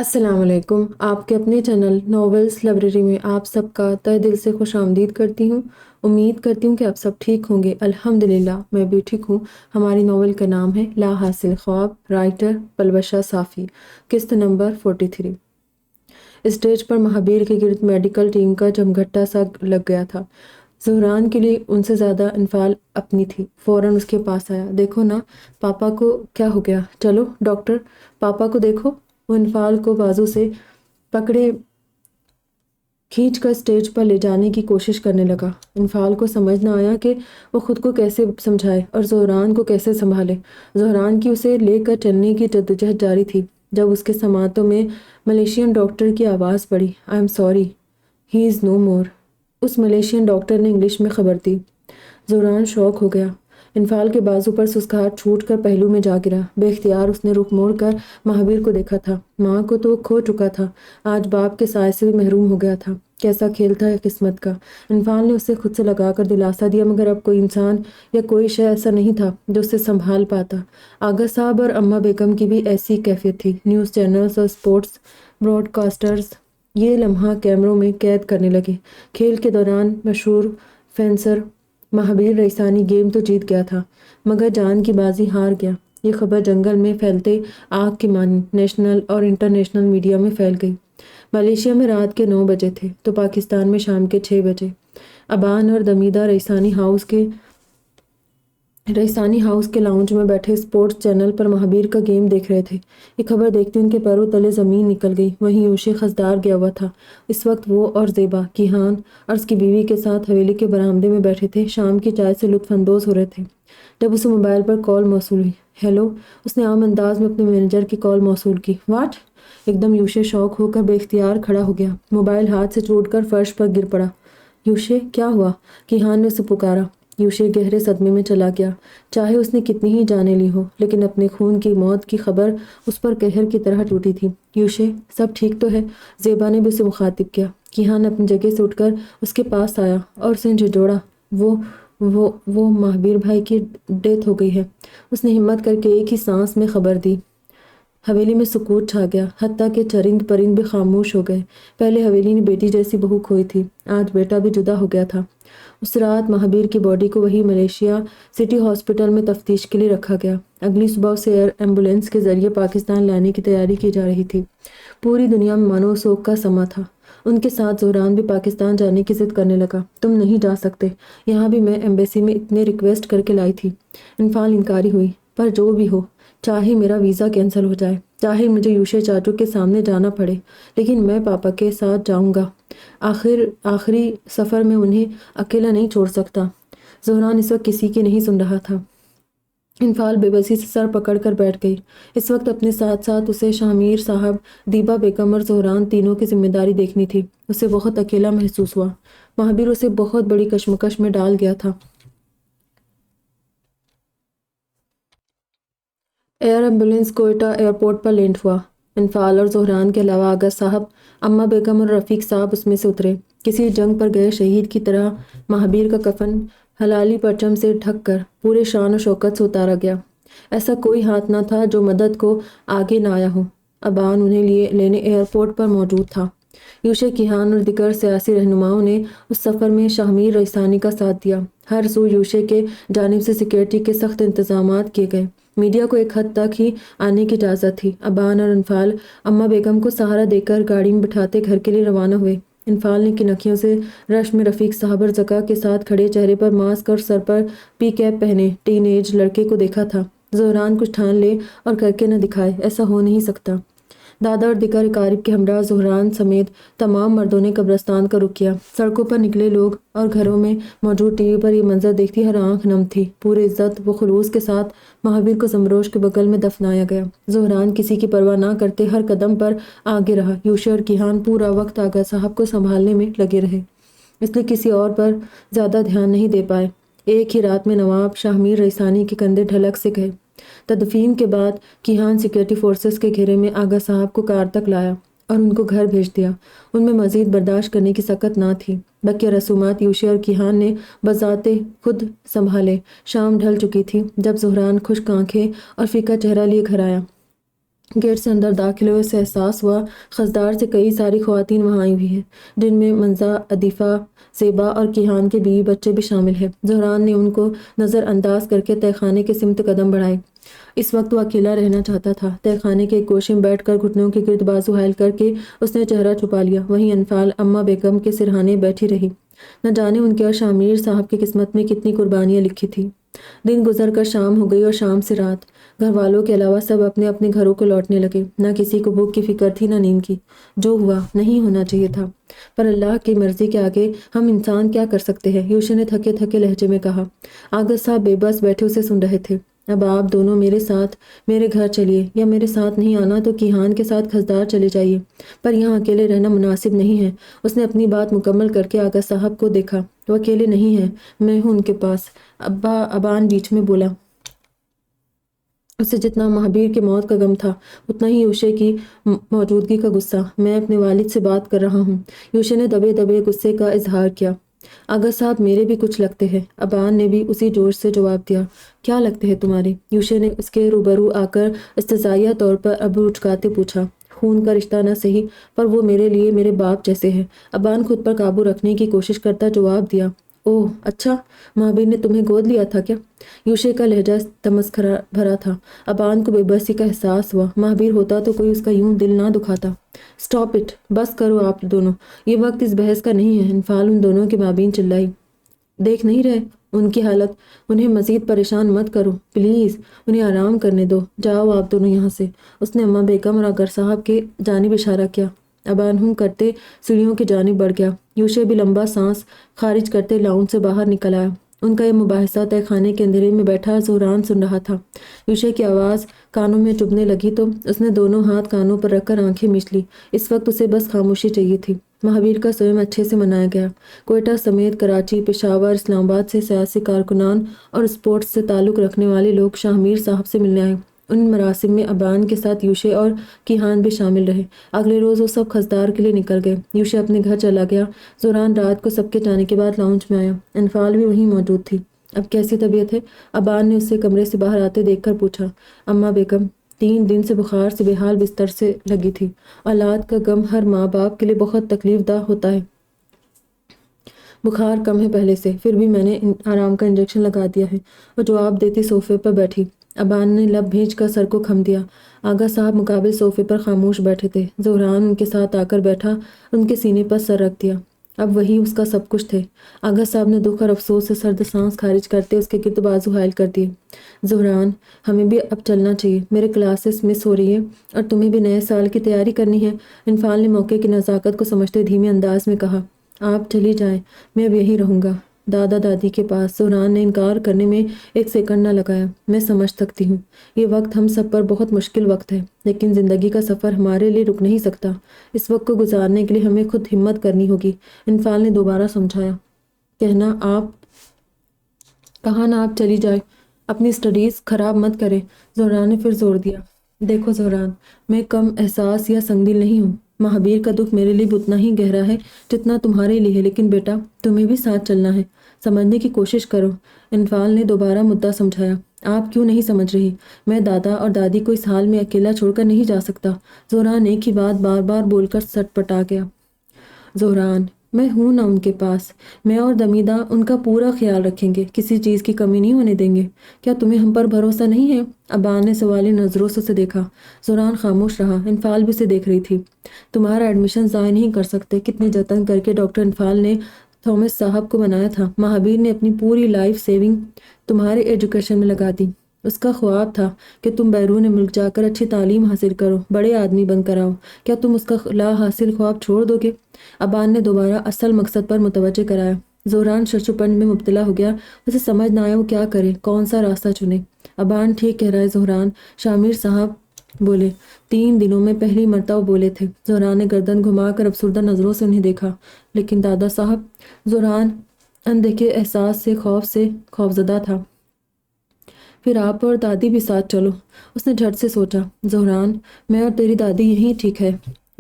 السلام علیکم۔ آپ کے اپنے چینل ناولز لائبریری میں آپ سب کا تہ دل سے خوش آمدید کرتی ہوں۔ امید کرتی ہوں کہ آپ سب ٹھیک ہوں گے۔ الحمدللہ میں بھی ٹھیک ہوں۔ ہماری ناول کا نام ہے لا حاصل خواب، رائٹر پلوشا صافی، قسط نمبر 43۔ اسٹیج پر مہابیر کے گرد میڈیکل ٹیم کا جمگھٹا سا لگ گیا تھا۔ زہران کے لیے ان سے زیادہ انفعال اپنی تھی۔ فوراً اس کے پاس آیا۔ دیکھو نا پاپا کو کیا ہو گیا، چلو ڈاکٹر، پاپا کو دیکھو۔ وہ انفعال کو بازو سے پکڑے کھینچ کر اسٹیج پر لے جانے کی کوشش کرنے لگا۔ انفعال کو سمجھ نہ آیا کہ وہ خود کو کیسے سمجھائے اور زہران کو کیسے سنبھالے۔ زہران کی اسے لے کر چلنے کی جدوجہد جاری تھی جب اس کے سماعتوں میں ملیشین ڈاکٹر کی آواز پڑی۔ I am sorry, he is no more. اس ملیشین ڈاکٹر نے انگلش میں خبر دی۔ زہران شوک ہو گیا۔ انفعال کے بازو پر سسکھاہٹ چھوٹ کر پہلو میں جا گرا۔ بے اختیار اس نے رخ موڑ کر مہابیر کو دیکھا تھا۔ ماں کو تو کھو چکا تھا، آج باپ کے سائے سے بھی محروم ہو گیا تھا۔ کیسا کھیل تھا یہ قسمت کا۔ انفعال نے اسے خود سے لگا کر دلاسا دیا، مگر اب کوئی انسان یا کوئی شے ایسا نہیں تھا جو اسے سنبھال پاتا۔ آغا صاحب اور اماں بیگم کی بھی ایسی کیفیت تھی۔ نیوز چینلز اور اسپورٹس براڈ کاسٹرز یہ لمحہ کیمروں میں قید کرنے لگے۔ کھیل کے دوران مشہور فینسر مہابیر ریسانی گیم تو جیت گیا تھا، مگر جان کی بازی ہار گیا۔ یہ خبر جنگل میں پھیلتے آگ کی مانند نیشنل اور انٹرنیشنل میڈیا میں پھیل گئی۔ ملیشیا میں رات کے 9 بجے تھے تو پاکستان میں شام کے 6 بجے۔ ابان اور دمیدہ ریسانی ہاؤس کے لاؤنج میں بیٹھے اسپورٹس چینل پر مہابیر کا گیم دیکھ رہے تھے۔ یہ خبر دیکھتے ان کے پیروں تلے زمین نکل گئی۔ وہیں یوشے خضدار گیا ہوا تھا۔ اس وقت وہ اور زیبا، کیہان اور اس کی بیوی کے ساتھ حویلی کے برآمدے میں بیٹھے تھے، شام کی چائے سے لطف اندوز ہو رہے تھے جب اسے موبائل پر کال موصول ہوئی۔ ہیلو، اس نے عام انداز میں اپنے مینیجر کی کال موصول کی۔ واٹ؟ ایک دم یوشے شوک ہو کر بے اختیار کھڑا ہو گیا۔ موبائل ہاتھ سے چھوٹ کر فرش پر گر پڑا۔ یوشے کیا ہوا؟ کیہان نے اسے پکارا۔ یوشے گہرے صدمے میں چلا گیا۔ چاہے اس نے کتنی ہی جانیں لی ہو، لیکن اپنے خون کی موت کی خبر اس پر قہر کی طرح ٹوٹی تھی۔ یوشے سب ٹھیک تو ہے؟ زیبا نے بھی اسے مخاطب کیا۔ کیہان اپنی جگہ سے اٹھ کر اس کے پاس آیا اور اسے جھنجھوڑا۔ وہ مہابیر بھائی کی ڈیتھ ہو گئی ہے، اس نے ہمت کر کے ایک ہی سانس میں خبر دی۔ حویلی میں سکوت چھا گیا، حتیٰ کہ چرند پرند بھی خاموش ہو گئے۔ پہلے حویلی نے بیٹی جیسی بہو کھوئی تھی، آج بیٹا بھی جدا ہو گیا تھا۔ اس رات مہابیر کی باڈی کو وہی ملیشیا سٹی ہاسپٹل میں تفتیش کے لیے رکھا گیا۔ اگلی صبح اسے ایئر ایمبولینس کے ذریعے پاکستان لانے کی تیاری کی جا رہی تھی۔ پوری دنیا میں مانو سوگ کا سماں تھا۔ ان کے ساتھ زہران بھی پاکستان جانے کی ضد کرنے لگا۔ تم نہیں جا سکتے، یہاں بھی میں ایمبیسی میں اتنے ریکویسٹ کر کے لائی تھی۔ انفعال انکاری ہوئی۔ پر جو بھی ہو، چاہے میرا ویزا کینسل ہو جائے، چاہے مجھے یوشے چاچو کے سامنے جانا پڑے، لیکن میں پاپا کے ساتھ جاؤں گا۔ آخری سفر میں انہیں اکیلا نہیں چھوڑ سکتا۔ زہران اس وقت کسی کی نہیں سن رہا تھا۔ انفعال بے بسی سے سر پکڑ کر بیٹھ گئی۔ اس وقت اپنے ساتھ ساتھ اسے شامیر صاحب، دیبا بیگم اور زہران تینوں کی ذمہ داری دیکھنی تھی۔ اسے بہت اکیلا محسوس ہوا۔ مہابیر اسے بہت بڑی کشمکش میں ڈال گیا تھا۔ ایئر ایمبولینس کوئٹہ ایئرپورٹ پر لینڈ ہوا۔ انفعال اور زہران کے علاوہ آغا صاحب، اماں بیگم اور رفیق صاحب اس میں سے اترے۔ کسی جنگ پر گئے شہید کی طرح مہابیر کا کفن ہلالی پرچم سے ڈھک کر پورے شان و شوکت سے اتارا گیا۔ ایسا کوئی ہاتھ نہ تھا جو مدد کو آگے نہ آیا ہو۔ ابان انہیں لینے ایئرپورٹ پر موجود تھا۔ یوشے، کیہان اور دیگر سیاسی رہنماؤں نے اس سفر میں شامیر ریسانی کا ساتھ دیا۔ ہر سو یوشے کے جانب سے سیکورٹی کے سخت انتظامات کیے گئے۔ میڈیا کو ایک حد تک ہی آنے کی اجازت تھی۔ ابان اور انفعال اماں بیگم کو سہارا دے کر گاڑی میں بٹھاتے گھر کے لیے روانہ ہوئے۔ انفعال نے کنکھیوں سے رش میں رفیق صاحب اور زکا کے ساتھ کھڑے چہرے پر ماسک اور سر پر پی کیپ پہنے ٹین ایج لڑکے کو دیکھا تھا۔ زہران کچھ ٹھان لے اور کر کے نہ دکھائے، ایسا ہو نہیں سکتا۔ دادا اور دیگر اقارب کے ہمراہ زہران سمیت تمام مردوں نے قبرستان کا رخ کیا۔ سڑکوں پر نکلے لوگ اور گھروں میں موجود ٹی وی پر یہ منظر دیکھتی ہر آنکھ نم تھی۔ پورے عزت و خلوص کے ساتھ مہابیر کو زمروش کے بغل میں دفنایا گیا۔ زہران کسی کی پرواہ نہ کرتے ہر قدم پر آگے رہا۔ یوشے اور کیہان پورا وقت آغا صاحب کو سنبھالنے میں لگے رہے، اس لیے کسی اور پر زیادہ دھیان نہیں دے پائے۔ ایک ہی رات میں نواب شامیر ریسانی کے کندھے ڈھلک سے گئے۔ تدفین کے بعد کیہان سیکورٹی فورسز کے گھیرے میں آغا صاحب کو کار تک لایا اور ان کو گھر بھیج دیا۔ ان میں مزید برداشت کرنے کی سکت نہ تھی۔ بقیہ رسومات یوشے اور کیہان نے بذات خود سنبھالے۔ شام ڈھل چکی تھی جب زہران خشک آنکھیں اور فیکا چہرہ لیے گھر آیا۔ گیٹ سے اندر داخل ہوئے سے احساس ہوا خزدار سے کئی ساری خواتین وہاں آئی ہوئی ہیں، جن میں منزا، عدیفہ، زیبا اور کیہان کے بیوی بچے بھی شامل ہیں۔ زہران نے ان کو نظر انداز کر کے تہہ خانے کی سمت قدم بڑھائے۔ اس وقت وہ اکیلا رہنا چاہتا تھا۔ تہہ خانے کے ایک گوشے میں بیٹھ کر گھٹنوں کے گرد بازو حائل کر کے اس نے چہرہ چھپا لیا۔ وہیں انفال اماں بیگم کے سرہانے بیٹھی رہی۔ نہ جانے ان کے اور شامیر صاحب کی قسمت میں کتنی قربانیاں لکھی تھیں۔ دن گزر کر شام ہو گئی اور شام سے رات۔ گھر والوں کے علاوہ سب اپنے اپنے گھروں کو لوٹنے لگے۔ نہ کسی کو بھوک کی فکر تھی نہ نیند کی۔ جو ہوا نہیں ہونا چاہیے تھا، پر اللہ کی مرضی کے آگے ہم انسان کیا کر سکتے ہیں، یوشا نے تھکے تھکے لہجے میں کہا۔ آغا صاحب بے بس بیٹھے اسے سن رہے تھے۔ اب آپ دونوں میرے ساتھ میرے گھر چلیے، یا میرے ساتھ نہیں آنا تو کیہان کے ساتھ خزدار چلے جائیے، پر یہاں اکیلے رہنا مناسب نہیں ہے۔ اس نے اپنی بات مکمل کر کے آغا صاحب کو دیکھا۔ وہ اکیلے نہیں ہیں، میں ہوں ان کے پاس۔ ابان بیچ میں بولا۔ اسے جتنا مہابیر کی موت کا غم تھا اتنا ہی یوشے کی موجودگی کا غصہ۔ میں اپنے والد سے بات کر رہا ہوں، یوشے نے دبے دبے غصے کا اظہار کیا۔ آغا صاحب میرے بھی کچھ لگتے ہیں، ابان نے بھی اسی جوش سے جواب دیا۔ کیا لگتے ہیں تمہارے؟ یوشے نے اس کے روبرو آ کر استزائیہ طور پر ابرو اچکاتے پوچھا۔ خون کا رشتہ نہ صحیح، پر وہ میرے لیے میرے باپ جیسے ہیں۔ ابان خود پر قابو رکھنے کی کوشش کرتا جواب دیا۔ اوہ اچھا، مہابیر نے تمہیں گود لیا تھا کیا؟ یوشے کا لہجہ تمسخر بھرا تھا۔ ابان کو بے بسی کا احساس ہوا۔ مہابیر ہوتا تو کوئی اس کا یوں دل نہ دکھاتا۔ سٹاپ اٹ، بس کرو آپ دونوں، یہ وقت اس بحث کا نہیں ہے، انفال ان دونوں کے مابین چلائی۔ دیکھ نہیں رہے ان کی حالت، انہیں مزید پریشان مت کرو پلیز، انہیں آرام کرنے دو، جاؤ آپ دونوں یہاں سے۔ اس نے اماں بیگم اور آغا صاحب کے جانب اشارہ کیا۔ ابان ہوں کرتے سیڑھیوں کی جانب بڑھ گیا۔ یوشے بھی لمبا سانس خارج کرتے لاؤنج سے باہر نکل آیا۔ ان کا یہ مباحثہ تہہ خانے کے اندھیرے میں بیٹھا زہران سن رہا تھا۔ یوشے کی آواز کانوں میں چبھنے لگی تو اس نے دونوں ہاتھ کانوں پر رکھ کر آنکھیں مچ لی۔ اس وقت اسے بس خاموشی چاہیے تھی۔ مہابیر کا سویم اچھے سے منایا گیا۔ کوئٹہ سمیت کراچی، پشاور، اسلام آباد سے سیاسی کارکنان اور اسپورٹس سے تعلق رکھنے والے لوگ شاہ میر صاحب سے ملنے آئے۔ ان مراسم میں ابان کے ساتھ یوشے اور کیہان بھی شامل رہے۔ اگلے روز وہ سب خزدار کے لیے نکل گئے۔ یوشے اپنے گھر چلا گیا۔ زہران رات کو سب کے جانے کے بعد لاؤنج میں آیا۔ انفال بھی وہیں موجود تھی۔ اب کیسی طبیعت ہے؟ ابان نے اسے کمرے سے باہر آتے دیکھ کر پوچھا۔ اماں بیگم 3 دن سے بخار سے بے حال بستر سے لگی تھی۔ اولاد کا غم ہر ماں باپ کے لیے بہت تکلیف دہ ہوتا ہے۔ بخار کم ہے پہلے سے، پھر بھی میں نے آرام کا انجیکشن لگا دیا ہے۔ وہ جواب دیتی صوفے پر بیٹھی۔ ابان نے لب بھیج کر سر کو خم دیا۔ آغا صاحب مقابل صوفے پر خاموش بیٹھے تھے۔ زہران ان کے ساتھ آ کر بیٹھا، ان کے سینے پر سر رکھ دیا۔ اب وہی اس کا سب کچھ تھے۔ آغا صاحب نے دکھ اور افسوس سے سرد سانس خارج کرتے اس کے گرد بازو حائل کر دیے۔ زہران، ہمیں بھی اب چلنا چاہیے، میرے کلاسز مس ہو رہی ہے اور تمہیں بھی نئے سال کی تیاری کرنی ہے۔ انفال نے موقع کی نزاکت کو سمجھتے دھیمے انداز میں کہا۔ آپ چلی جائیں، میں اب یہیں رہوں گا دادا دادی کے پاس۔ زہران نے انکار کرنے میں ایک سیکنڈ نہ لگایا۔ میں سمجھ سکتی ہوں، یہ وقت ہم سب پر بہت مشکل وقت ہے، لیکن زندگی کا سفر ہمارے لیے رک نہیں سکتا۔ اس وقت کو گزارنے کے لیے ہمیں خود ہمت کرنی ہوگی۔ انفال نے دوبارہ سمجھایا۔ کہا نا آپ چلی جائیں، اپنی سٹڈیز خراب مت کریں۔ زہران نے پھر زور دیا۔ دیکھو زہران، میں کم احساس یا سنگ دل نہیں ہوں۔ مہابیر کا دکھ میرے لیے اتنا ہی گہرا ہے جتنا تمہارے لیے ہے، لیکن بیٹا تمہیں بھی ساتھ چلنا ہے، سمجھنے کی کوشش کرو۔ انفال نے دوبارہ مدعا سمجھایا۔ آپ کیوں نہیں سمجھ رہی؟ میں دادا اور دادی کو اس حال میں اکیلا چھوڑ کر نہیں جا سکتا۔ زہران ایک ہی بات بار بار بول کر سٹ پٹا گیا۔ زہران، میں ہوں نا ان کے پاس، میں اور دمیدہ ان کا پورا خیال رکھیں گے، کسی چیز کی کمی نہیں ہونے دیں گے۔ کیا تمہیں ہم پر بھروسہ نہیں ہے؟ ابان نے سوالی نظروں سے اسے دیکھا۔ زہران خاموش رہا۔ انفال بھی اسے دیکھ رہی تھی۔ تمہارا ایڈمیشن ضائع نہیں کر سکتے، کتنے جتن کر کے ڈاکٹر انفال نے تھامس صاحب کو بنایا تھا۔ مہابیر نے اپنی پوری لائف سیونگ تمہارے ایجوکیشن میں لگا دی۔ اس کا خواب تھا کہ تم بیرون ملک جا کر اچھی تعلیم حاصل کرو، بڑے آدمی بن کر آؤ۔ کیا تم اس کا لا حاصل خواب چھوڑ دو گے؟ ابان نے دوبارہ اصل مقصد پر متوجہ کرایا۔ زہران ششوپن میں مبتلا ہو گیا۔ اسے سمجھ نہ آیا وہ کیا کرے، کون سا راستہ چنے۔ ابان ٹھیک کہہ رہا ہے زہران، شامیر صاحب بولے۔ 3 دنوں میں پہلی مرتبہ بولے تھے۔ زہران نے گردن گھما کر افسردہ نظروں سے انہیں دیکھا۔ لیکن دادا صاحب، زہران اندیکھے احساس سے خوفزدہ تھا۔ پھر آپ اور دادی بھی ساتھ چلو، اس نے جھٹ سے سوچا۔ زہران، میں اور تیری دادی یہیں ٹھیک ہے،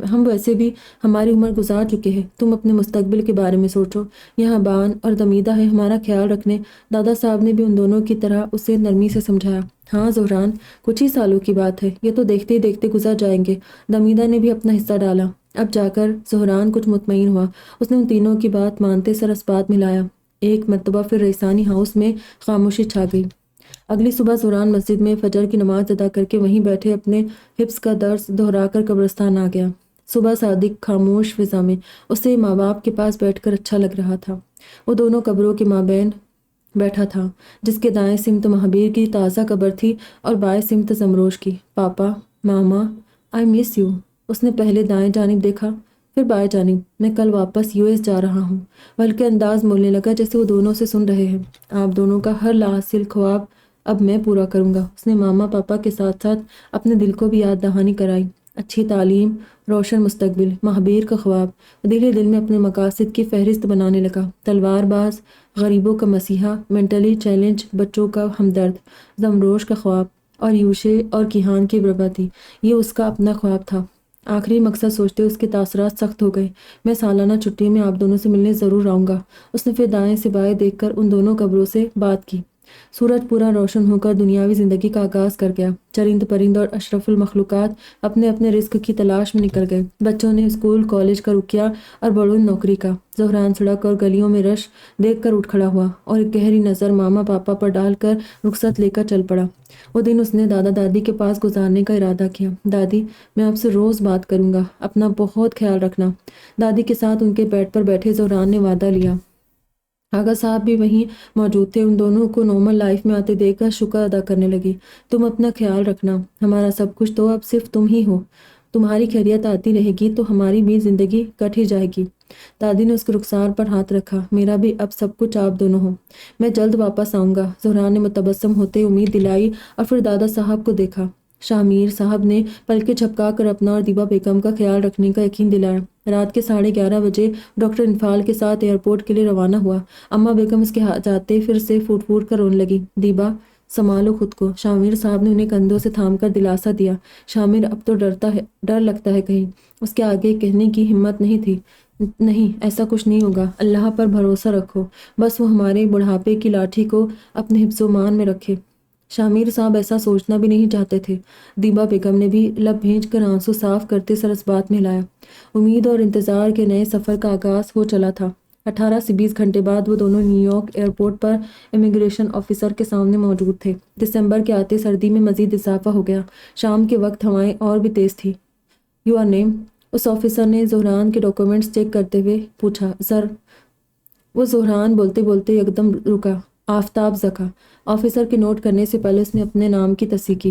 ہم ویسے بھی ہماری عمر گزار چکے ہیں، تم اپنے مستقبل کے بارے میں سوچو۔ یہاں بان اور دمیدہ ہے ہمارا خیال رکھنے۔ دادا صاحب نے بھی ان دونوں کی طرح اسے نرمی سے سمجھایا۔ ہاں زہران، کچھ ہی سالوں کی بات ہے، یہ تو دیکھتے ہی دیکھتے گزر جائیں گے۔ دمیدہ نے بھی اپنا حصہ ڈالا۔ اب جا کر زہران کچھ مطمئن ہوا۔ اس نے ان تینوں کی بات مانتے سر اسبات ملایا۔ ایک مرتبہ پھر ریسانی ہاؤس میں خاموشی چھا گئی۔ اگلی صبح زہران مسجد میں فجر کی نماز ادا کر کے وہیں بیٹھے اپنے حفظ کا درس دہرا کر قبرستان آ گیا۔ صبح صادق خاموش فضا میں اسے ماں باپ کے پاس بیٹھ کر اچھا لگ رہا تھا۔ وہ دونوں قبروں کے مابین بیٹھا تھا، جس کے دائیں سمت مہابیر کی تازہ قبر تھی اور بائیں سمت زمروش کی۔ پاپا، ماما، آئی مس یو۔ اس نے پہلے دائیں جانب دیکھا، پھر بائیں جانب۔ میں کل واپس US جا رہا ہوں۔ بلکہ انداز بولنے لگا جیسے وہ دونوں سے سن رہے ہیں۔ آپ دونوں کا ہر لاحاصل خواب اب میں پورا کروں گا۔ اس نے ماما پاپا کے ساتھ ساتھ اپنے دل کو بھی یاد دہانی کرائی۔ اچھی تعلیم، روشن مستقبل، مہابیر کا خواب۔ دل دل میں اپنے مقاصد کی فہرست بنانے لگا۔ تلوار باز، غریبوں کا مسیحا، مینٹلی چیلنج بچوں کا ہمدرد، زمروش کا خواب، اور یوشے اور کیہان کی بربادی، یہ اس کا اپنا خواب تھا۔ آخری مقصد سوچتے اس کے تاثرات سخت ہو گئے۔ میں سالانہ چھٹی میں آپ دونوں سے ملنے ضرور آؤں گا۔ اس نے پھر دائیں سے بائیں دیکھ کر ان دونوں قبروں سے بات کی۔ سورج پورا روشن ہو کر دنیاوی زندگی کا آغاز کر گیا۔ چرند پرند اور اشرف المخلوقات اپنے اپنے رزق کی تلاش میں نکل گئے۔ بچوں نے اسکول کالج کا رخ کیا اور بڑوں نے نوکری کا۔ زہران سڑک اور گلیوں میں رش دیکھ کر اٹھ کھڑا ہوا اور ایک گہری نظر ماما پاپا پر ڈال کر رخصت لے کر چل پڑا۔ وہ دن اس نے دادا دادی کے پاس گزارنے کا ارادہ کیا۔ دادی، میں آپ سے روز بات کروں گا، اپنا بہت خیال رکھنا۔ دادی کے ساتھ ان کے بیڈ پر بیٹھے زہران نے وعدہ لیا۔ آغا صاحب بھی وہیں موجود تھے۔ ان دونوں کو نارمل لائف میں آتے دیکھ کر شکر ادا کرنے لگی۔ تم اپنا خیال رکھنا، ہمارا سب کچھ تو اب صرف تم ہی ہو۔ تمہاری خیریت آتی رہے گی تو ہماری بھی زندگی کٹ ہی جائے گی۔ دادی نے اس کے رخسار پر ہاتھ رکھا۔ میرا بھی اب سب کچھ آپ دونوں ہو۔ میں جلد واپس آؤں گا۔ زہران نے متبسم ہوتے امید دلائی اور پھر دادا صاحب کو دیکھا۔ شاہ میر صاحب نے پلکیں جھپکا کر اپنا اور دیبا بیگم کا خیال رکھنے کا یقین دلایا۔ رات کے 11:30 بجے ڈاکٹر انفال کے ساتھ ایئرپورٹ کے لیے روانہ ہوا۔ اماں بیگم اس کے جاتے پھر سے پھوٹ پھوٹ کر رونے لگی۔ دیبا، سنبھالو خود کو۔ شاہ میر صاحب نے انہیں کندھوں سے تھام کر دلاسا دیا۔ شاہ میر اب تو ڈر لگتا ہے کہیں اس کے آگے کہنے کی ہمت نہیں تھی۔ نہیں، ایسا کچھ نہیں ہوگا، اللہ پر بھروسہ رکھو، بس وہ ہمارے بڑھاپے کی لاٹھی کو اپنے حفظ و مان میں رکھے۔ شاہ میر صاحب ایسا سوچنا بھی نہیں چاہتے تھے۔ دیبا بیگم نے بھی لب بھیج کر آنسو صاف کرتے سر اس بات میں ہلایا۔ امید اور انتظار کے نئے سفر کا آغاز ہو چلا تھا۔ 18 سے 20 گھنٹے بعد وہ دونوں نیو یارک ایئرپورٹ پر امیگریشن آفیسر کے سامنے موجود تھے۔ دسمبر کے آتے سردی میں مزید اضافہ ہو گیا۔ شام کے وقت ہوائیں اور بھی تیز تھی۔ Your name? اس آفیسر نے زہران کے ڈاکومنٹس چیک کرتے ہوئے پوچھا۔ سر۔ وہ زہران بولتے بولتے یکدم رکا۔ آفتاب زکا۔ آفیسر کے نوٹ کرنے سے پہلے اس نے اپنے نام کی تصحیح کی۔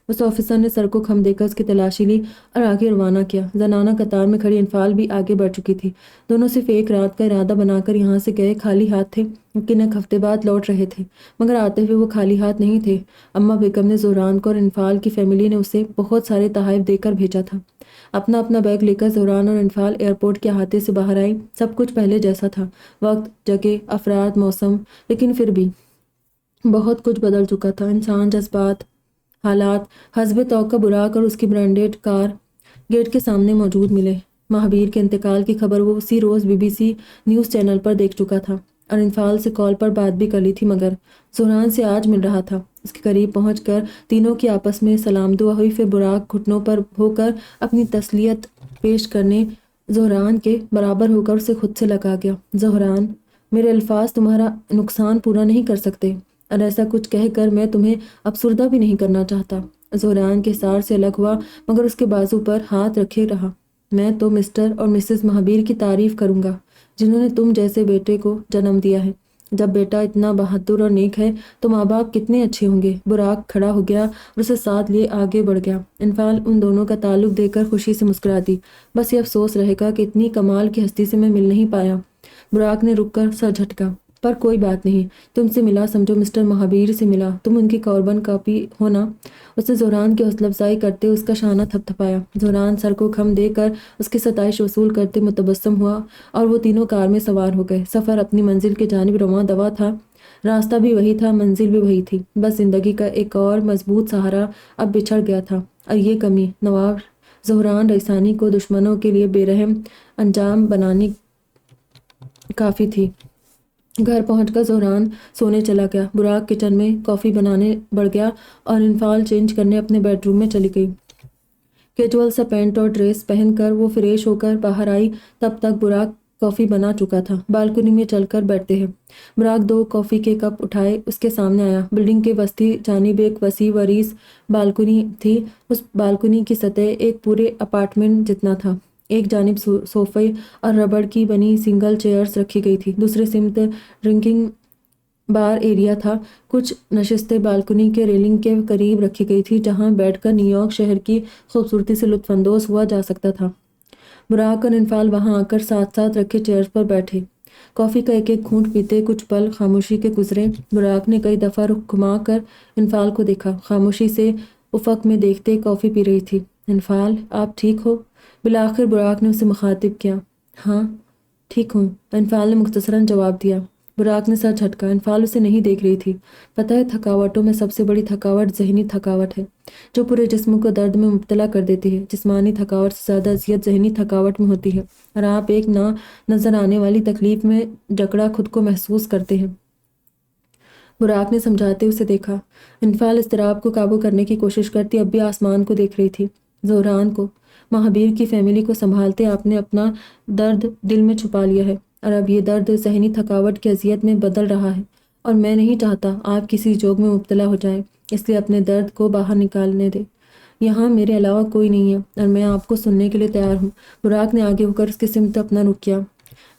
اس آفیسر نے سر کو خم دے کر اس کی تلاشی لی اور آگے روانہ کیا۔ زنانہ قطار میں کھڑی انفال بھی آگے بڑھ چکی تھی۔ دونوں صرف ایک رات کا ارادہ بنا کر یہاں سے گئے، خالی ہاتھ تھے، لیکن ایک ہفتے بعد لوٹ رہے تھے، مگر آتے ہوئے وہ خالی ہاتھ نہیں تھے۔ اماں بیگم نے زہران کو اور انفال کی فیملی نے اسے بہت سارے تحائف دے کر بھیجا تھا۔ اپنا بیگ لے کر زہران اور انفال ایئرپورٹ کے احاطے سے باہر آئی۔ سب کچھ پہلے جیسا تھا، وقت، جگہ، افراد، موسم، لیکن پھر بھی بہت کچھ بدل چکا تھا۔ انسان، جذبات، حالات۔ حسب توقع براق اور اس کی برانڈڈ کار گیٹ کے سامنے موجود ملے۔ مہابیر کے انتقال کی خبر وہ اسی روز BBC نیوز چینل پر دیکھ چکا تھا اور انفال سے کال پر بات بھی کر لی تھی، مگر زہران سے آج مل رہا تھا۔ اس کے قریب پہنچ کر تینوں کی آپس میں سلام دعا ہوئی، پھر براق گھٹنوں پر ہو کر اپنی تسلیت پیش کرنے زہران کے برابر ہو کر اسے خود سے لگا گیا۔ زہران، میرے الفاظ تمہارا نقصان پورا نہیں کر سکتے اور ایسا کچھ کہہ کر میں تمہیں افسردہ بھی نہیں کرنا چاہتا۔ زہران کے سار سے الگ ہوا مگر اس کے بازو پر ہاتھ رکھے رہا۔ میں تو مسٹر اور مسز مہابیر کی تعریف کروں گا جنہوں نے تم جیسے بیٹے کو جنم دیا ہے۔ جب بیٹا اتنا بہادر اور نیک ہے تو ماں باپ کتنے اچھے ہوں گے۔ براق کھڑا ہو گیا اور اسے ساتھ لیے آگے بڑھ گیا۔ انفال ان دونوں کا تعلق دیکھ کر خوشی سے مسکرا دی۔ بس یہ افسوس رہے گا کہ اتنی کمال کی ہستی سے میں مل نہیں پایا۔ براق نے رک کر سر جھٹکا۔ پر کوئی بات نہیں، تم سے ملا سمجھو مسٹر مہابیر سے ملا، تم ان کی کاربن کاپی ہو نا۔ اس نے زہران کی حوصلہ افزائی کرتے اس کا شانہ تھپ تھپایا۔ زہران سر کو خم دے کر اس کی ستائش وصول کرتے متبسم ہوا اور وہ تینوں کار میں سوار ہو گئے۔ سفر اپنی منزل کی جانب رواں دواں تھا۔ راستہ بھی وہی تھا، منزل بھی وہی تھی، بس زندگی کا ایک اور مضبوط سہارا اب بچھڑ گیا تھا۔ اور یہ کمی زہران رئیسانی کو دشمنوں کے لیے بے رحم انجام بنانے کافی تھی۔ گھر پہنچ کر زہران سونے چلا گیا۔ براق کچن میں کافی بنانے بڑھ گیا اور انفال چینج کرنے اپنے بیڈ روم میں چلی گئی۔ کیجول سا پینٹ اور ڈریس پہن کر وہ فریش ہو کر باہر آئی، تب تک براق کافی بنا چکا تھا۔ بالکنی میں چل کر بیٹھتے ہیں۔ براق 2 کافی کے کپ اٹھائے اس کے سامنے آیا۔ بلڈنگ کے وسطی جانب ایک وسیع وعریض بالکنی تھی۔ اس بالکنی کی سطح ایک پورے اپارٹمنٹ جتنا تھا۔ ایک جانب صوفے اور ربڑ کی بنی سنگل چیئرز رکھی گئی تھی، دوسری سمت ڈرنکنگ بار ایریا تھا۔ کچھ نشستیں بالکنی کے ریلنگ کے قریب رکھی گئی تھی جہاں بیٹھ کر نیو یارک شہر کی خوبصورتی سے لطف اندوز ہوا جا سکتا تھا۔ براق اور انفال وہاں آ کر ساتھ ساتھ رکھے چیئرز پر بیٹھے۔ کافی کا ایک ایک گھونٹ پیتے کچھ پل خاموشی کے گزرے۔ براق نے کئی دفعہ رخ گھما کر انفال کو دیکھا، خاموشی سے افق میں دیکھتے کافی پی رہی تھی۔ انفال، آپ ٹھیک ہو؟ بالآخر براق نے اسے مخاطب کیا۔ ہاں ٹھیک ہوں، انفال نے مختصراً جواب دیا۔ براق نے سر جھٹکا۔ انفال اسے نہیں دیکھ رہی تھی۔ پتہ ہے تھکاوٹوں میں سب سے بڑی تھکاوٹ ذہنی تھکاوٹ ہے، جو پورے جسم کو درد میں مبتلا کر دیتی ہے۔ جسمانی تھکاوٹ سے زیادہ اذیت ذہنی تھکاوٹ میں ہوتی ہے، اور آپ ایک نہ نظر آنے والی تکلیف میں جکڑا خود کو محسوس کرتے ہیں۔ براق نے سمجھاتے اسے دیکھا۔ انفال اضطراب کو قابو کرنے کی کوشش کرتی اب بھی آسمان کو دیکھ رہی تھی، زہران کو۔ مہابیر کی فیملی کو سنبھالتے آپ نے اپنا درد دل میں چھپا لیا ہے، اور اب یہ درد ذہنی تھکاوٹ کی اذیت میں بدل رہا ہے، اور میں نہیں چاہتا آپ کسی جوگ میں مبتلا ہو جائیں، اس لیے اپنے درد کو باہر نکالنے دیں۔ یہاں میرے علاوہ کوئی نہیں ہے اور میں آپ کو سننے کے لیے تیار ہوں۔ براق نے آگے ہو کر اس کی سمت اپنا رخ کیا۔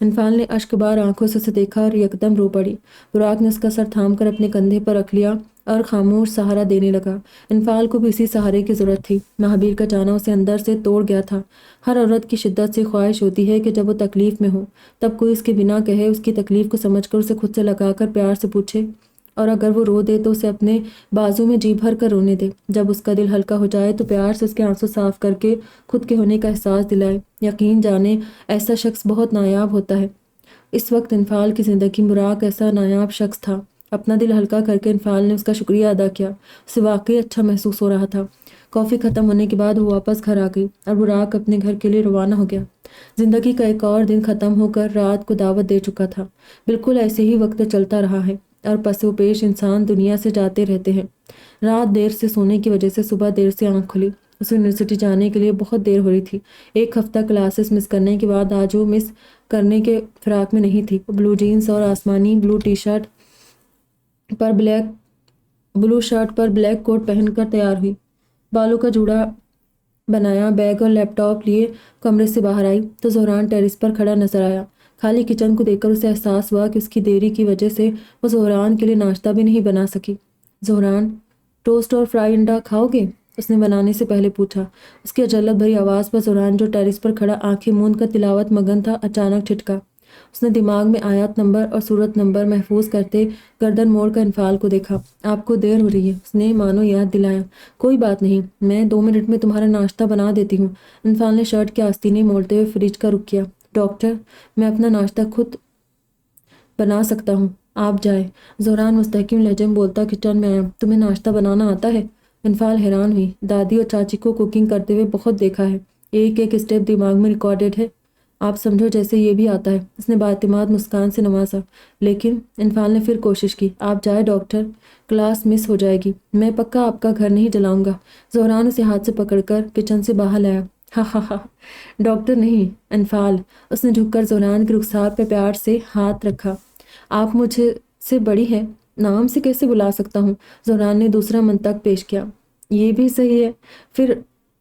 انفال نے اشک بار آنکھوں سے اسے دیکھا اور یکدم رو پڑی۔ براق نے اس کا سر تھام کر اپنے کندھے پر رکھ لیا اور خاموش سہارا دینے لگا۔ انفال کو بھی اسی سہارے کی ضرورت تھی۔ مہابیر کا جانا اسے اندر سے توڑ گیا تھا۔ ہر عورت کی شدت سے خواہش ہوتی ہے کہ جب وہ تکلیف میں ہو تب کوئی اس کے بنا کہے اس کی تکلیف کو سمجھ کر اسے خود سے لگا کر پیار سے پوچھے، اور اگر وہ رو دے تو اسے اپنے بازو میں جی بھر کر رونے دے۔ جب اس کا دل ہلکا ہو جائے تو پیار سے اس کے آنسو صاف کر کے خود کے ہونے کا احساس دلائے۔ یقین جانے ایسا شخص بہت نایاب ہوتا ہے۔ اس وقت انفال کی زندگی میں براق ایسا نایاب شخص تھا۔ اپنا دل ہلکا کر کے انفال نے اس کا شکریہ ادا کیا۔ اسے واقعی اچھا محسوس ہو رہا تھا۔ کافی ختم ہونے کے بعد وہ واپس گھر آ گئی اور براق اپنے گھر کے لیے روانہ ہو گیا۔ زندگی کا ایک اور دن ختم ہو کر رات کو دعوت دے چکا تھا۔ بالکل ایسے ہی وقت چلتا رہا ہے اور پس و پیش انسان دنیا سے جاتے رہتے ہیں۔ رات دیر سے سونے کی وجہ سے صبح دیر سے آنکھ کھلی۔ اسے یونیورسٹی جانے کے لیے بہت دیر ہو رہی تھی۔ ایک ہفتہ کلاسز مس کرنے کے بعد آج وہ مس کرنے کے فراق میں نہیں تھی۔ وہ بلو جینز اور آسمانی بلو شرٹ پر بلیک کوٹ پہن کر تیار ہوئی۔ بالوں کا جوڑا بنایا، بیگ اور لیپ ٹاپ لیے کمرے سے باہر آئی تو زہران ٹیرس پر کھڑا نظر آیا۔ خالی کچن کو دیکھ کر اسے احساس ہوا کہ اس کی دیری کی وجہ سے وہ زہران کے لیے ناشتہ بھی نہیں بنا سکی۔ زہران، ٹوسٹ اور فرائی انڈا کھاؤ گے؟ اس نے بنانے سے پہلے پوچھا۔ اس کی اجلت بھری آواز پر زہران، جو ٹیرس پر کھڑا آنکھیں موند کر تلاوت مگن تھا، اچانک ٹھٹکا۔ اس نے دماغ میں آیات نمبر اور سورت نمبر محفوظ کرتے گردن موڑ کر انفال کو دیکھا۔ آپ کو دیر ہو رہی ہے، اس نے مانو یاد دلایا۔ کوئی بات نہیں، میں 2 منٹ میں تمہارا ناشتہ بنا دیتی ہوں۔ انفال نے شرٹ کے آستینے موڑتے ہوئے فریج کا رخ کیا۔ ڈاکٹر، میں اپنا ناشتہ خود بنا سکتا ہوں، آپ جائیں۔ زہران مستحکم لہجے میں بولتا کچن میں آیا۔ تمہیں ناشتہ بنانا آتا ہے؟ انفال حیران ہوئی۔ دادی اور چاچی کو کوکنگ کرتے ہوئے بہت دیکھا ہے، ایک ایک اسٹیپ دماغ میں ریکارڈڈ ہے۔ آپ سمجھو جیسے یہ بھی آتا ہے، اس نے بااعتماد مسکان سے نوازا۔ لیکن انفال نے پھر کوشش کی۔ آپ جائیں ڈاکٹر، کلاس مس ہو جائے گی۔ میں پکا آپ کا گھر نہیں جلاؤں گا۔ زہران اسے ہاتھ سے پکڑ کر کچن سے باہر لایا۔ ہا ہا ہا، ڈاکٹر نہیں انفال۔ اس نے جھک کر زہران کے رخسار پہ پیار سے ہاتھ رکھا۔ آپ مجھے سے بڑی ہے، نام سے کیسے بلا سکتا ہوں؟ زہران نے دوسرا منطق پیش کیا۔ یہ بھی صحیح ہے، پھر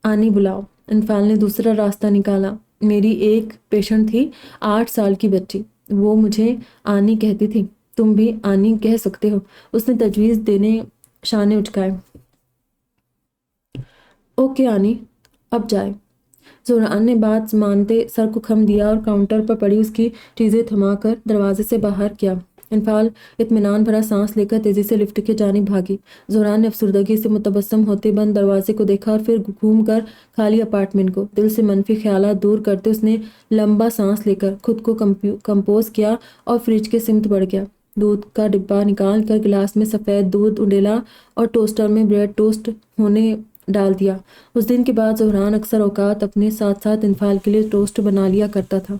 آنی بلاؤ۔ انفال نے دوسرا راستہ نکالا۔ میری ایک پیشنٹ تھی، 8 سال کی بچی، وہ مجھے آنی کہتی تھی۔ تم بھی آنی کہہ سکتے ہو، اس نے تجویز دینے شانے اچکائے۔ اوکے آنی، اب جائے۔ زہران نے بات مانتے سر کو خم دیا اور کاؤنٹر پر پڑی اس کی چیزیں تھما کر دروازے سے باہر کیا۔ انفال اطمینان بھرا سانس لے کر تیزی سے لفٹ کی جانب بھاگی۔ زہران نے افسردگی سے متبسم ہوتے بند دروازے کو دیکھا اور پھر گھوم کر خالی اپارٹمنٹ کو۔ دل سے منفی خیالات دور کرتے اس نے لمبا سانس لے کر خود کو کمپوز کیا اور فریج کے سمت بڑھ گیا۔ دودھ کا ڈبہ نکال کر گلاس میں سفید دودھ ڈالا اور ٹوسٹر میں بریڈ ٹوسٹ ہونے ڈال دیا۔ اس دن کے بعد زہران اکثر اوقات اپنے ساتھ ساتھ انفال کے لیے ٹوسٹ بنا لیا کرتا تھا۔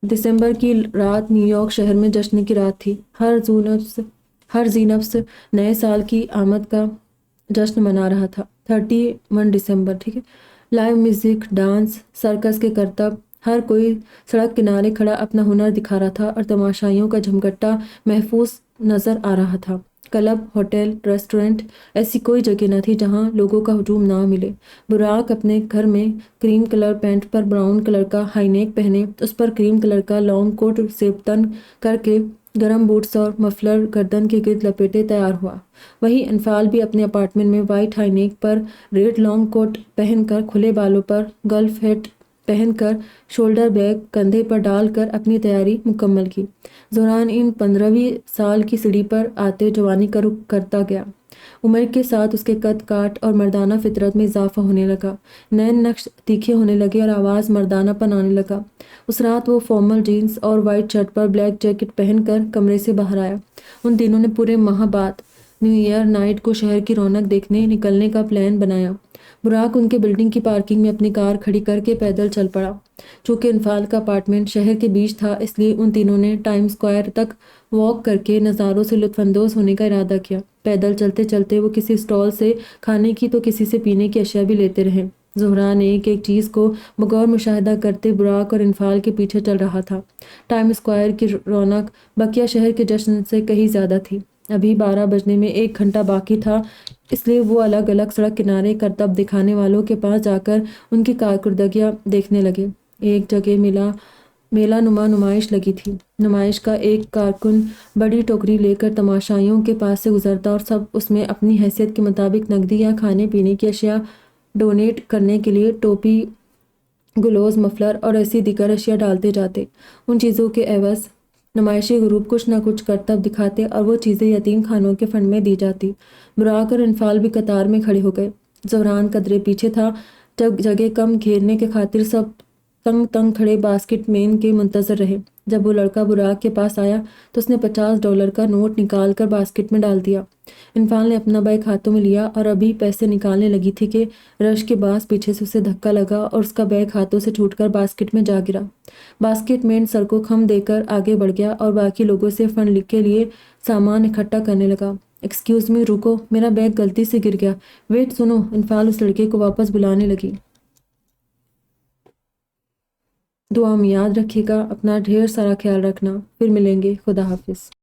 دسمبر کی رات نیو یارک شہر میں جشن کی رات تھی۔ ہر ذی نفس نئے سال کی آمد کا جشن منا رہا تھا۔ 31 دسمبر، ٹھیک ہے۔ لائیو میوزک، ڈانس، سرکس کے کرتب، ہر کوئی سڑک کنارے کھڑا اپنا ہنر دکھا رہا تھا اور تماشائیوں کا جھمگٹا محفوظ نظر آ رہا تھا۔ کلب، ہوٹل، ریسٹورنٹ، ایسی کوئی جگہ نہ تھی جہاں لوگوں کا ہجوم نہ ملے۔ براق اپنے گھر میں کریم کلر پینٹ پر براؤن کلر کا ہائی نیک پہنے، اس پر کریم کلر کا لانگ کوٹ زیب تن کر کے گرم بوٹس اور مفلر گردن کے گرد لپیٹے تیار ہوا۔ وہی انفال بھی اپنے اپارٹمنٹ میں وائٹ ہائی نیک پر ریڈ لانگ کوٹ پہن کر، کھلے بالوں پر گلف ہیٹ پہن کر، شولڈر بیگ کندھے پر ڈال کر اپنی تیاری مکمل کی۔ زہران ان 15ویں سال کی سیڑھی پر آتے جوانی کا رخ کرتا گیا۔ عمر کے ساتھ اس کے قد کاٹ اور مردانہ فطرت میں اضافہ ہونے لگا۔ نین نقش تیکھے ہونے لگے اور آواز مردانہ پن آنے لگا۔ اس رات وہ فارمل جینز اور وائٹ شرٹ پر بلیک جیکٹ پہن کر کمرے سے باہر آیا۔ ان دنوں نے پورے ماہ بعد نیو ایئر نائٹ کو شہر کی رونق دیکھنے نکلنے کا پلان بنایا۔ براق ان کے بلڈنگ کی پارکنگ میں اپنی کار کھڑی کر کے پیدل چل پڑا۔ چونکہ انفال کا اپارٹمنٹ شہر کے بیچ تھا، اس لیے ان تینوں نے ٹائم اسکوائر تک واک کر کے نظاروں سے لطف اندوز ہونے کا ارادہ کیا۔ پیدل چلتے چلتے وہ کسی اسٹال سے کھانے کی تو کسی سے پینے کی اشیاء بھی لیتے رہے۔ زہران ایک ایک چیز کو بغور مشاہدہ کرتے براق اور انفال کے پیچھے چل رہا تھا۔ ٹائم اسکوائر کی رونق بقیہ شہر کے جشن سے کہیں زیادہ تھی۔ ابھی 12 بجنے میں 1 گھنٹہ باقی تھا، اس لیے وہ الگ الگ سڑک کنارے کرتب دکھانے والوں کے پاس جا کر ان کی کارکردگیاں دیکھنے لگے۔ ایک جگہ میلہ نما نمائش لگی تھی۔ نمائش کا ایک کارکن بڑی ٹوکری لے کر تماشائیوں کے پاس سے گزرتا اور سب اس میں اپنی حیثیت کے مطابق نقدی یا کھانے پینے کی اشیاء ڈونیٹ کرنے کے لیے ٹوپی، گلوز، مفلر اور ایسی دیگر اشیاء ڈالتے جاتے۔ ان چیزوں کے عوض نمائشی گروپ کچھ نہ کچھ کرتب دکھاتے اور وہ چیزیں یتیم خانوں کے فنڈ میں دی جاتی۔ براق اور انفال بھی قطار میں کھڑے ہو گئے۔ زہران قدرے پیچھے تھا۔ جگہ کم گھیرنے کے خاطر سب تنگ کھڑے باسکٹ مین کے منتظر رہے۔ جب وہ لڑکا براق کے پاس آیا تو اس نے $50 کا نوٹ نکال کر باسکٹ میں ڈال دیا۔ انفال نے اپنا بیگ ہاتھوں میں لیا اور ابھی پیسے نکالنے لگی تھی کہ رش کے باعث پیچھے سے اسے دھکا لگا اور اس کا بیگ ہاتھوں سے چھوٹ کر باسکٹ میں جا گرا۔ باسکٹ مین سر کو خم دے کر آگے بڑھ گیا اور باقی لوگوں سے فنڈ کے لیے سامان اکٹھا کرنے لگا۔ ایکسکیوز می، رکو، میرا بیگ غلطی سے گر گیا۔ ویٹ، سنو، انفال اس لڑکے کو واپس بلانے لگی۔ دعا میں یاد رکھیے گا، اپنا ڈھیر سارا خیال رکھنا، پھر ملیں گے، خدا حافظ۔